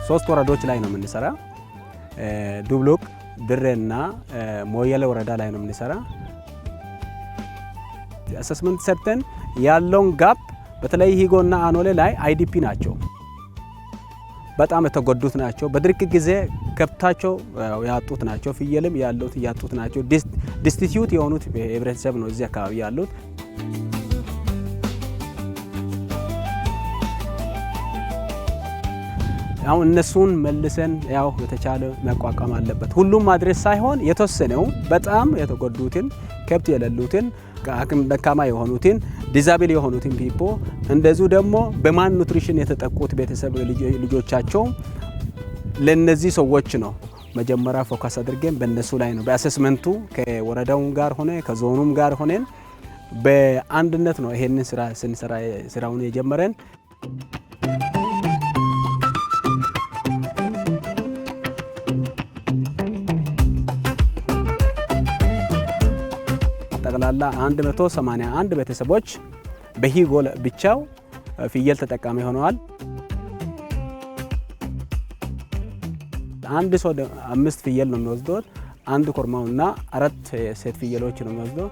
ሶስት ወረዳዎች ላይ ነው የምንሰራ። ዱብሉቅ፣ ድሬና ሞያሌ ወረዳ ላይ ነው የምንሰራ። አሰስመንት ሰርተን ያለውን ጋፕ በተለይ ሂጎና አኖሌ ላይ አይዲፒ ናቸው በጣም የተጎዱት ናቸው። በድርቅ ጊዜ ከብታቸው ያጡት ናቸው። ፍየልም ያሉት ያጡት ናቸው። ዲስቲቲዩት የሆኑት ህብረተሰብ ነው እዚህ አካባቢ ያሉት። አሁን እነሱን መልሰን ያው የተቻለ መቋቋም አለበት። ሁሉም ማድረስ ሳይሆን የተወሰነው በጣም የተጎዱትን ከብት የሌሉትን አቅም ደካማ የሆኑትን ዲዛብል የሆኑትን ፒፖ እንደዚሁ ደግሞ በማን ኑትሪሽን የተጠቁት ቤተሰብ ልጆቻቸው ለነዚህ ሰዎች ነው መጀመሪያ ፎከስ አድርገን በእነሱ ላይ ነው በአሰስመንቱ ከወረዳውም ጋር ሆነ ከዞኑም ጋር ሆነን በአንድነት ነው ይሄንን ስራ ስንሰራ ስራውን የጀመረን። ጠቅላላ 181 ቤተሰቦች በሂጎ ብቻው ፍየል ተጠቃሚ ሆነዋል። አንድ ሰው 5 ፍየል ነው የሚወስደው። አንድ ኮርማውና 4 ሴት ፍየሎች ነው የሚወስደው።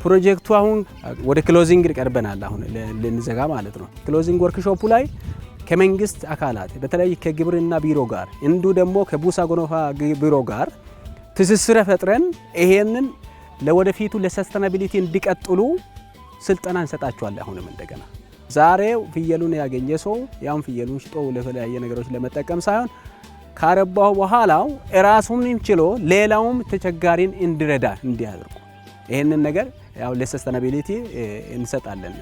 ፕሮጀክቱ አሁን ወደ ክሎዚንግ ቀርበናል። አሁን ልንዘጋ ማለት ነው። ክሎዚንግ ወርክሾፑ ላይ ከመንግስት አካላት በተለይ ከግብርና ቢሮ ጋር እንዱ ደግሞ ከቡሳ ጎኖፋ ቢሮ ጋር ትስስር ፈጥረን ይሄንን ለወደፊቱ ለሰስተናቢሊቲ እንዲቀጥሉ ስልጠና እንሰጣቸዋለን። አሁንም እንደገና ዛሬው ፍየሉን ያገኘ ሰው ያም ፍየሉን ሽጦ ለተለያየ ነገሮች ለመጠቀም ሳይሆን ካረባው በኋላው ራሱንም ችሎ ሌላውም ተቸጋሪን እንዲረዳ እንዲያደርጉ ይሄንን ነገር ያው ለሰስተናቢሊቲ እንሰጣለን።